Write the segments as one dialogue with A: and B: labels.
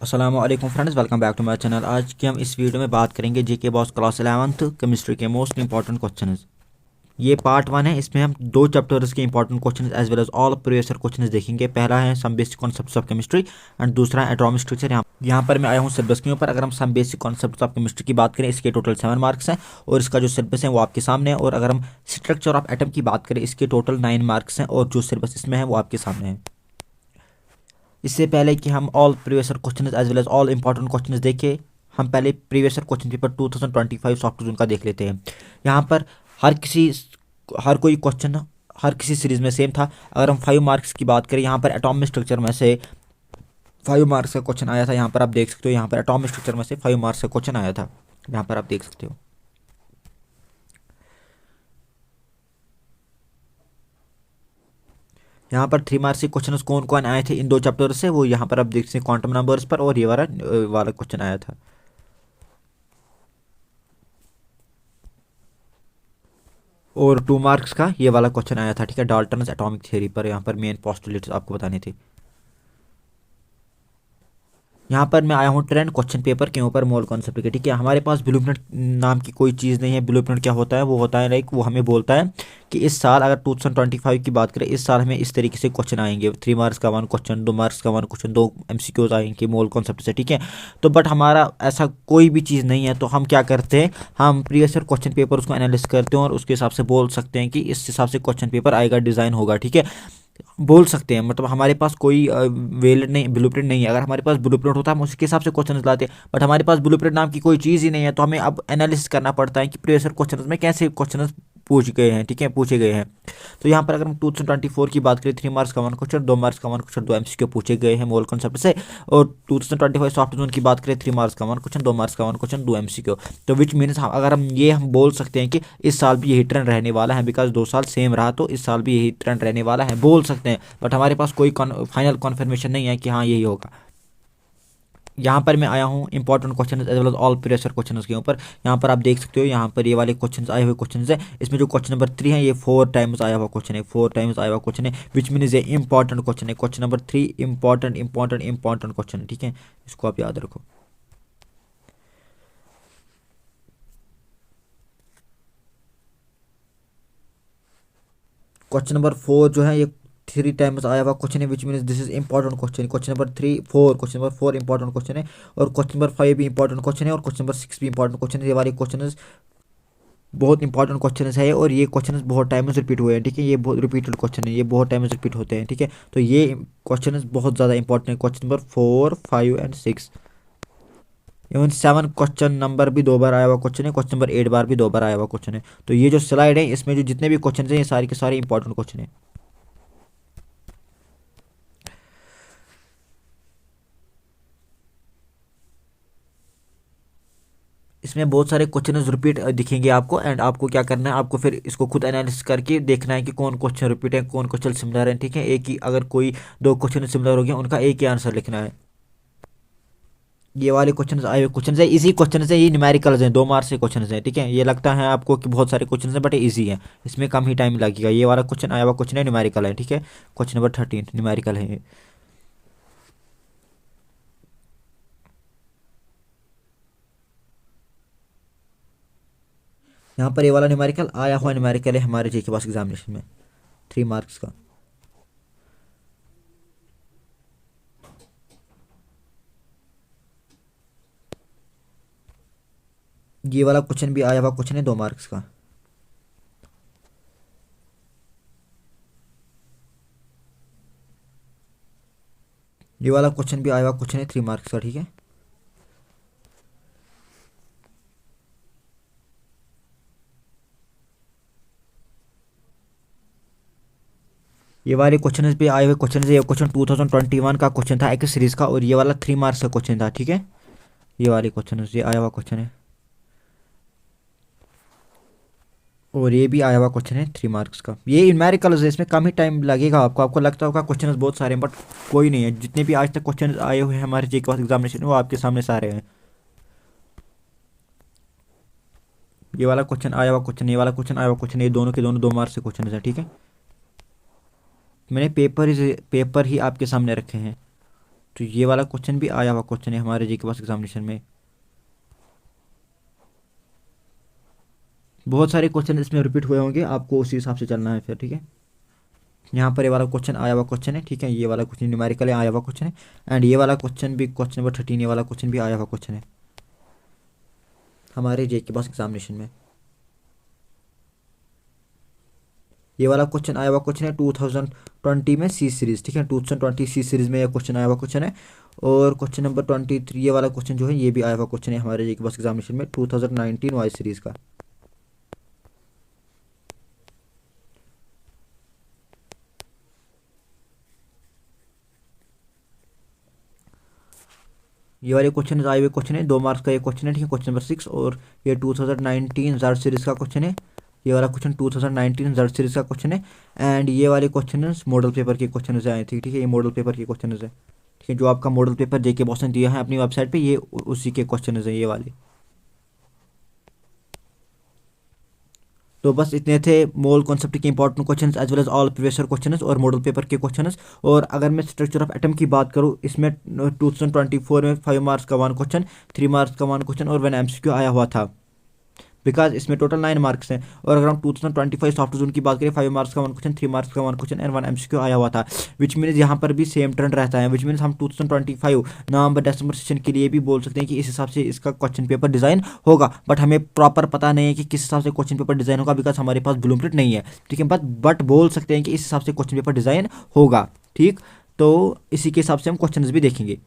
A: अस्सलामुअलैकुम friends, welcome back to my channel. आज की हम इस वीडियो में बात करेंगे GK boss class 11th chemistry के मोस्ट इंपॉर्टेंट क्वेश्चंस। ये पार्ट 1 है। इसमें हम दो चैप्टर्स के important questions as well as all previous year questions देखेंगे। पहला है some basic concepts of chemistry and दूसरा है एटॉमिक स्ट्रक्चर। यहाँ पर मैं आया हूँ सिलेबस के ऊपर। अगर हम some basic concepts of chemistry की बात करें, इसके टोटल 7 मार्क्स हैं और इसका जो सिलेबस है वो आपके सामने है। और अगर हम स्ट्रक्चर ऑफ एटम की बात करें, इसके टोटल 9 मार्क्स हैं और जो सिलेबस इसमें है वो आपके सामने है। इससे पहले कि हम all previous year questions as well as all important questions देखें, हम पहले previous year question paper 2025 soft zone का देख लेते हैं। यहाँ पर हर कोई क्वेश्चन हर किसी सीरीज में सेम था। अगर हम 5 मार्क्स की बात करें, यहाँ पर एटॉमिक स्ट्रक्चर में से 5 मार्क्स का क्वेश्चन आया था। यहाँ पर आप देख सकते हो, यहाँ पर एटॉमिक स्ट्रक्चर में से 5 मार्क्स का क्वेश्चन आया था। यहाँ पर आप देख सकते हो। यहाँ पर 3 मार्क्स के क्वेश्चन कौन कौन आए थे इन दो चैप्टर से, वो यहाँ पर आप देख सकते हैं क्वांटम नंबर्स पर, और ये वाला क्वेश्चन आया था। और 2 मार्क्स का ये वाला क्वेश्चन आया था, ठीक है, डाल्टन्स एटॉमिक थ्योरी पर। यहाँ पर मेन पोस्टुलेट्स आपको बताने थे। यहाँ पर मैं आया हूँ ट्रेंड क्वेश्चन पेपर के ऊपर मोल कॉन्सेप्ट के, ठीक है। हमारे पास ब्लूप्रिंट नाम की कोई चीज़ नहीं है। ब्लूप्रिंट क्या होता है? वो होता है लाइक, वो हमें बोलता है कि इस साल अगर 2025 की बात करें, इस साल हमें इस तरीके से क्वेश्चन आएंगे। 3 मार्क्स का 1 क्वेश्चन, 2 मार्क्स का 1 क्वेश्चन, 2 MCQs आएंगे मोल कॉन्सेप्ट से, ठीक है। तो बट हमारा ऐसा कोई भी चीज़ नहीं है। तो हम क्या करते हैं, हम प्रीवियस ईयर क्वेश्चन पेपर उसको एनालिसिस करते हैं और उसके हिसाब से बोल सकते हैं कि इस हिसाब से क्वेश्चन पेपर आएगा, डिज़ाइन होगा, ठीक है। बोल सकते हैं, मतलब हमारे पास कोई वेलिड नहीं, ब्लूप्रिंट नहीं है। अगर हमारे पास ब्लूप्रिंट होता हम उसके हिसाब से क्वेश्चन लाते हैं, बट हमारे पास ब्लूप्रिंट नाम की कोई चीज़ ही नहीं है। तो हमें अब एनालिसिस करना पड़ता है कि प्रीवियस ईयर क्वेश्चन में कैसे क्वेश्चन पूछ गए हैं, ठीक है, पूछे गए हैं। तो यहाँ पर अगर हम 2024 की बात करें, 3 मार्क्स का 1 क्वेश्चन, 2 मार्क्स का 1 क्वेश्चन, 2 MCQ पूछे गए हैं मोल कॉन्सेप्ट से। और 2025 सॉफ्ट जोन की बात करें, 3 मार्क्स का 1 क्वेश्चन, 2 मार्क्स का 1 क्वेश्चन, 2 MCQ। तो विच मीन्स अगर हम बोल सकते हैं कि इस साल भी यही ट्रेंड रहने वाला है, बिकॉज 2 साल सेम रहा तो इस साल भी यही ट्रेंड रहने वाला है, बोल सकते हैं। बट हमारे पास कोई फाइनल कॉन्फर्मेशन नहीं है कि हाँ यही होगा। यहाँ पर मैं आया हूँ important question as well as all previous question के ऊपर। यहाँ पर आप देख सकते हो, यहाँ पर ये वाले क्वेश्चन आए हुए क्वेश्चन है। इसमें जो क्वेश्चन नंबर 3 है, ये 4 टाइम्स आया हुआ क्वेश्चन है, 4 टाइम्स आया हुआ क्वेश्चन है, विच मीन्स ये इंपॉर्टेंट क्वेश्चन है। Question number 3 important important important question है, ठीक है, इसको आप याद रखो। क्वेश्चन नंबर 4 जो है, ये 3 टाइम्स आया हुआ क्वेश्चन है, which means this is important question. Question number 3 4 question number 4 important question है, और क्वेश्चन नंबर 5 भी इंपॉर्टेंट क्वेश्चन है, और क्वेश्चन नंबर 6 भी इंपॉर्टेंट क्वेश्चन है। ये वाले क्वेश्चन बहुत इंपॉर्टेंट क्वेश्चन है, और ये क्वेश्चन बहुत टाइम से रिपीट हुए हैं, ठीक है। ये बहुत रिपीटेड क्वेश्चन है, ये बहुत टाइम से रिपीट होते हैं, ठीक है। तो ये क्वेश्चन बहुत ज़्यादा इंपॉर्टेंट है, question number 4 5 and 6। Even 7 question number भी 2 बार आया हुआ क्वेश्चन है, क्वेश्चन नंबर 8 बार भी 2 बार आया हुआ क्वेश्चन है। तो ये जो स्लाइड है, इसमें जो जितने भी क्वेश्चन हैं, ये सारे के सारे इंपॉर्टेंट क्वेश्चन है। इसमें बहुत सारे क्वेश्चन रिपीट दिखेंगे आपको, एंड आपको क्या करना है, आपको फिर इसको खुद एनालिसिस करके देखना है कि कौन क्वेश्चन रिपीट है, कौन क्वेश्चन सिमिलर है, ठीक है। एक ही, अगर कोई 2 क्वेश्चन सिमिलर हो गया, उनका एक ही आंसर लिखना है। ये वाले क्वेश्चन आए हुए क्वेश्चन है, इजी क्वेश्चन है, ये न्यूमेरिकल्स हैं, 2 मार्क्स के क्वेश्चन है, ठीक है। ये लगता है आपको कि बहुत सारे क्वेश्चन है, बट इजी है, इसमें कम ही टाइम लगेगा। ये वाला क्वेश्चन आया हुआ क्वेश्चन है, न्यूमेरिकल है, ठीक है। क्वेश्चन नंबर 13 न्यूमेरिकल है ये। यहाँ पर ये वाला न्यूमेरिकल आया हुआ न्यूमेरिकल है हमारे जी के पास एग्जामिनेशन में, 3 मार्क्स का। ये वाला क्वेश्चन भी आया हुआ क्वेश्चन है, 2 मार्क्स का। ये वाला क्वेश्चन भी आया हुआ क्वेश्चन है, 3 मार्क्स का, ठीक है। ये वाले क्वेश्चन भी आए हुए क्वेश्चन है। ये क्वेश्चन 2021 का क्वेश्चन था एक सीरीज का, और ये वाला 3 मार्क्स का क्वेश्चन था, ठीक है। ये वाले क्वेश्चन ये आया हुआ क्वेश्चन है, और ये भी आया हुआ क्वेश्चन है 3 मार्क्स का। ये न्यूमेरिकल है, इसमें कम ही टाइम लगेगा आपको लगता होगा क्वेश्चन बहुत सारे हैं, बट कोई नहीं है। जितने भी आज तक क्वेश्चन आए हुए हैं हमारे जी के पास एग्जामिनेशन में, वो आपके सामने सारे हैं। ये वाला क्वेश्चन आया हुआ क्वेश्चन, ये वाला क्वेश्चन आया हुआ क्वेश्चन, ये दोनों के दोनों 2 मार्क्स के क्वेश्चन है, ठीक है। मैंने पेपर ही आपके सामने रखे हैं, तो ये वाला क्वेश्चन भी आया हुआ क्वेश्चन है हमारे जी के पास एग्जामिनेशन में। बहुत सारे क्वेश्चन इसमें रिपीट हुए होंगे, आपको उसी हिसाब से चलना है फिर, ठीक है। यहाँ पर ये वाला क्वेश्चन आया हुआ क्वेश्चन है, ठीक है। ये वाला क्वेश्चन न्यूमेरिकल आया हुआ क्वेश्चन है। एंड ये वाला क्वेश्चन भी, क्वेश्चन नंबर 13, ये वाला क्वेश्चन भी आया हुआ क्वेश्चन है हमारे जे के पास एग्जामिनेशन में। ये वाला क्वेश्चन आया हुआ क्वेश्चन है 2020 में सी सीरीज, ठीक है। 2020 सी सीरीज में ये क्वेश्चन आया हुआ क्वेश्चन है। और क्वेश्चन नंबर 23, ये वाला क्वेश्चन जो है ये भी आया हुआ क्वेश्चन है हमारे जे के पास एग्जामिनेशन में 2019 वाई सीरीज का। ये वाले क्वेश्चन आए हुए क्वेश्चन है, 2 मार्क्स का ये क्वेश्चन है, ठीक है। क्वेश्चन नंबर 6, और ये 2019 जर्ड सीरीज का क्वेश्चन है। ये वाला क्वेश्चन 2019 जर्ड सीरीज का क्वेश्चन है। एंड ये वाले क्वेश्चन मॉडल पेपर के क्वेश्चन आए थे, ठीक है। ये मॉडल पेपर के क्वेश्चन है, ठीक है। जो आपका मॉडल पेपर जेके बॉस ने दिया है अपनी वेबसाइट पे, ये उसी के क्वेश्चन है ये वाले। तो बस इतने थे मोल कॉन्सेप्ट के important questions as well as all previous questions और मॉडल पेपर के क्वेश्चंस। और अगर मैं स्ट्रक्चर ऑफ एटम की बात करूँ, इसमें 2024 में 5 मार्क्स का 1 क्वेश्चन, 3 मार्क्स का 1 क्वेश्चन और 1 एमसीक्यू आया हुआ था, बिकॉज इसमें टोटल 9 मार्क्स हैं। और अगर हम 2025 सॉफ्ट जोन की बात करें, 5 मार्क्स का 1 क्वेश्चन, 3 मार्क्स का 1 क्वेश्चन एंड 1 एमसीक्यू आया हुआ था। विच मीन्स यहाँ पर भी सेम ट्रेंड रहता है। विच मीन्स हम 2025 नवंबर दिसंबर सेशन के लिए भी बोल सकते हैं कि इस हिसाब से इसका क्वेश्चन पेपर डिज़ाइन होगा। बट हमें प्रॉपर पता नहीं है कि किस हिसाब से क्वेश्चन पेपर डिज़ाइन होगा, बिकॉज हमारे पास ब्लूप्रिंट नहीं है, ठीक है। बट बोल सकते हैं कि इस हिसाब से क्वेश्चन पेपर डिज़ाइन होगा, ठीक। तो इसी के हिसाब से हम क्वेश्चन भी देखेंगे।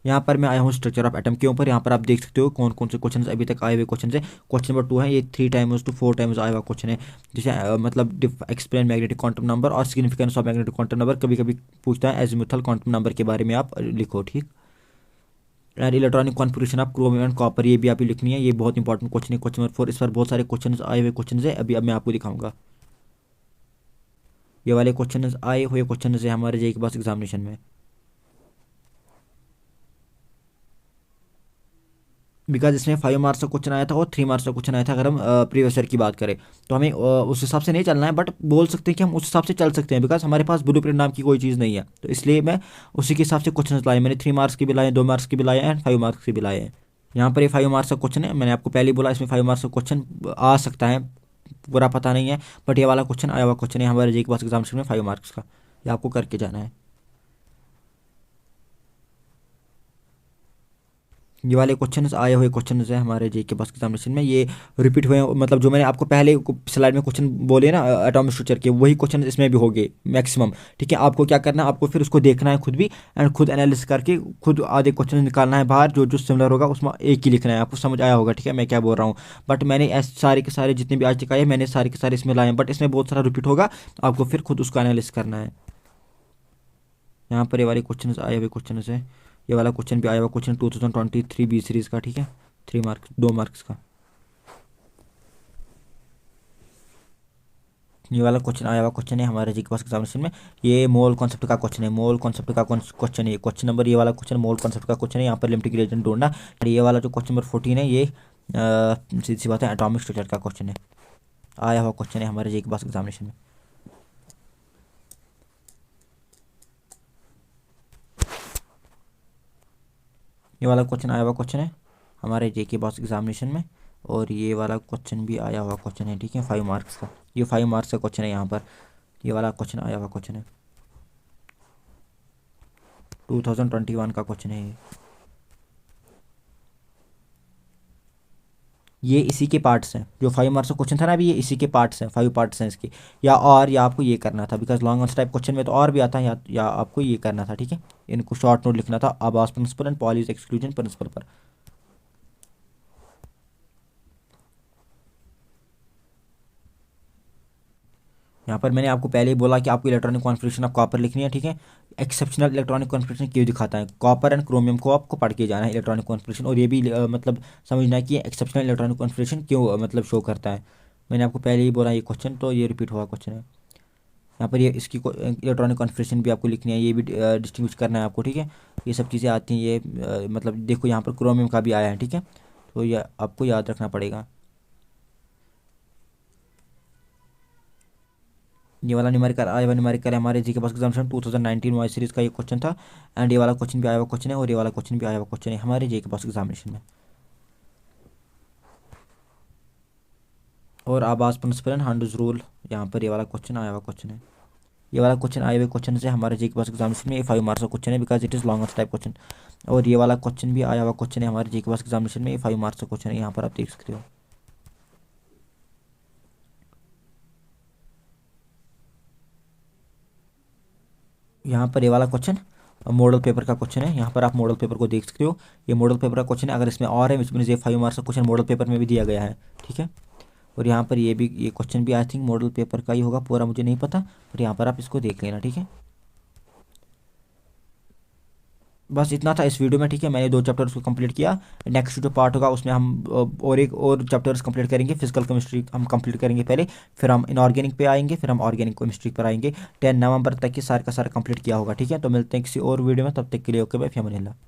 A: यहाँ पर मैं आया हूँ स्ट्रक्चर ऑफ एटम के ऊपर। यहाँ पर आप देख सकते हो कौन कौन से क्वेश्चन अभी तक आए हुए क्वेश्चन है। क्वेश्चन नंबर 2 है, ये 3 टाइम्स टू 4 टाइम्स आया हुआ क्वेश्चन है, जिसे मतलब एक्सप्लेन मैग्नेटिक क्वांटम नंबर और significance of magnetic quantum number. कभी कभी पूछता है एजीमुथल क्वांटम नंबर के बारे में आप लिखो, ठीक। And electronic configuration of chromium and copper, ये भी आप लिखनी है, ये बहुत इंपॉर्टेंट क्वेश्चन है। क्वेश्चन नंबर 4, इस पर बहुत सारे क्वेश्चन आए हुए क्वेश्चन है, अभी अब मैं आपको दिखाऊंगा। ये वाले क्वेश्चन आए हुए क्वेश्चन है हमारे जे के पास एग्जामिनेशन में, बिकॉज इसमें 5 मार्क्स का क्वेश्चन आया था और 3 मार्क्स का क्वेश्चन आया था। अगर हम प्रीवियस ईयर की बात करें तो हमें उस हिसाब से नहीं चलना है, बट बोल सकते हैं कि हम उस हिसाब से चल सकते हैं, बिकॉज हमारे पास ब्लूप्रिंट नाम की कोई चीज़ नहीं है। तो इसलिए मैं उसी के हिसाब से क्वेश्चन लाए, मैंने 3 मार्क्स के भी लाए, 2 मार्क्स के भी लाए एंड 5 मार्क्स के भी लाए हैं। यहाँ पर ये 5 मार्क्स का क्वेश्चन है, मैंने आपको पहले ही बोला इसमें 5 मार्क्स का क्वेश्चन आ सकता है, पूरा पता नहीं है। बट ये वाला क्वेश्चन आया हुआ क्वेश्चन है हमारे जे के पास एग्जामिनेशन में 5 मार्क्स का, ये आपको करके जाना है। ये वाले क्वेश्चंस आए हुए क्वेश्चंस हैं हमारे जे के पास एग्जामिनेशन में, ये रिपीट हुए हैं। मतलब जो मैंने आपको पहले स्लाइड में क्वेश्चन बोले ना एटॉमिक स्ट्रक्चर के, वही क्वेश्चन इसमें भी होंगे मैक्सिमम, ठीक है। आपको क्या करना है, आपको फिर उसको देखना है खुद भी एंड खुद एनालिसिस करके खुद आधे क्वेश्चन निकालना है बाहर, जो जो सिमिलर होगा उसमें एक ही लिखना है। आपको समझ आया होगा, ठीक है, मैं क्या बोल रहा हूँ। बट मैंने ऐसे सारे के सारे जितने भी आज तक आए, मैंने सारे के सारे इसमें लाए हैं, बट इसमें बहुत सारा रिपीट होगा, आपको फिर खुद उसको एनालिसिस करना है। यहाँ पर ये वाले क्वेश्चन आए हुए क्वेश्चन है, ये वाला क्वेश्चन भी आया हुआ क्वेश्चन 2023 बी सीरीज का, ठीक है। 3 मार्क्स 2 मार्क्स का ये वाला क्वेश्चन आया हुआ क्वेश्चन है हमारे जी के पास एग्जामिनेशन में। ये मोल कॉन्सेप्ट का क्वेश्चन है, मोल कॉन्सेप्ट का क्वेश्चन है क्वेश्चन नंबर, ये वाला क्वेश्चन मोल कॉन्सेप्ट का क्वेश्चन है। यहाँ पर लिमिटिंग रिएजेंट ढूंढना। ये वाला जो क्वेश्चन नंबर 14 है, ये सीधी सी बात है एटॉमिक स्ट्रक्चर का क्वेश्चन है, आया हुआ क्वेश्चन है हमारे जी के पास एग्जामिनेशन में। ये वाला क्वेश्चन आया हुआ क्वेश्चन है हमारे जे के पास एग्जामिनेशन में, और ये वाला क्वेश्चन भी आया हुआ क्वेश्चन है, ठीक है, 5 मार्क्स का। ये 5 मार्क्स का क्वेश्चन है, यहाँ पर ये वाला क्वेश्चन आया हुआ क्वेश्चन है, 2021 का क्वेश्चन है ये इसी के पार्ट्स हैं। जो 5 मार्क्स का क्वेश्चन था ना अभी, ये इसी के पार्ट्स हैं, 5 पार्ट्स हैं इसके। या आपको ये करना था, because long answer type question में तो और भी आता है, या आपको ये करना था, ठीक है। इनको शॉर्ट नोट लिखना था aufbau principle and Pauli's exclusion principle पर। यहाँ पर मैंने आपको पहले ही बोला कि आपको इलेक्ट्रॉनिक कॉन्फिगरेशन ऑफ कॉपर लिखनी है, ठीक है। एक्सेप्शनल इलेक्ट्रॉनिक कॉन्फिगरेशन क्यों दिखाता है, कॉपर एंड क्रोमियम को आपको पढ़ के जाना है इलेक्ट्रॉनिक कॉन्फिगरेशन, और ये भी मतलब समझना है कि एक्सेप्शनल इलेक्ट्रॉनिक कॉन्फिगरेशन क्यों मतलब शो करता है। मैंने आपको पहले ही बोला ये क्वेश्चन, तो ये रिपीट हुआ क्वेश्चन है। यहाँ पर ये इसकी इलेक्ट्रॉनिक कॉन्फिगरेशन भी आपको लिखनी है, ये भी डिस्टिंग्विश करना है आपको, ठीक है। ये सब चीज़ें आती हैं, ये मतलब देखो यहाँ पर क्रोमियम का भी आया है, ठीक है। तो ये आपको याद रखना पड़ेगा। ये वाला न्यूमेरिकल आया हुआ न्यूमेरिकल है हमारे जी के पास एग्जामिनेशन 2019 वाई सीरीज का ये क्वेश्चन था। एंड ये वाला क्वेश्चन भी आया हुआ क्वेश्चन है और ये वाला क्वेश्चन भी आया हुआ क्वेश्चन है हमारे जी के पास एग्जामिनेशन में। और आवाज प्रिंसिपल हंड्स रूल, यहाँ पर ये वाला क्वेश्चन आया हुआ क्वेश्चन है। ये वाला क्वेश्चन आए हुए क्वेश्चन से हमारे जी के पास एग्जामिनेशन में 5 मार्क्स का क्वेश्चन है because it is longest type question. और ये वाला क्वेश्चन भी आया हुआ क्वेश्चन है हमारे जी के पास एग्जामिनेशन में, 5 मार्क्स का क्वेश्चन है, यहाँ पर आप देख सकते हो। यहाँ पर ये वाला क्वेश्चन मॉडल पेपर का क्वेश्चन है, यहाँ पर आप मॉडल पेपर को देख सकते हो। ये मॉडल पेपर का क्वेश्चन है, अगर इसमें और है विच मीन्स ये 5 मार्क्स का क्वेश्चन मॉडल पेपर में भी दिया गया है, ठीक है। और यहाँ पर ये क्वेश्चन भी आई थिंक मॉडल पेपर का ही होगा, पूरा मुझे नहीं पता, पर यहाँ पर आप इसको देख लेना, ठीक है। बस इतना था इस वीडियो में, ठीक है। मैंने 2 चैप्टर्स को कंप्लीट किया। नेक्स्ट जो पार्ट होगा उसमें हम और एक और चैप्टर्स कंप्लीट करेंगे। फिजिकल केमिस्ट्री हम कंप्लीट करेंगे पहले, फिर हम इनऑर्गेनिक पे आएंगे, फिर हम ऑर्गेनिक केमिस्ट्री पर आएंगे। 10 नवंबर तक ये सारा का सारा कंप्लीट किया होगा, ठीक है। तो मिलते हैं किसी और वीडियो में, तब तक के लिए ओके बाय, फ़ी अमान अल्लाह।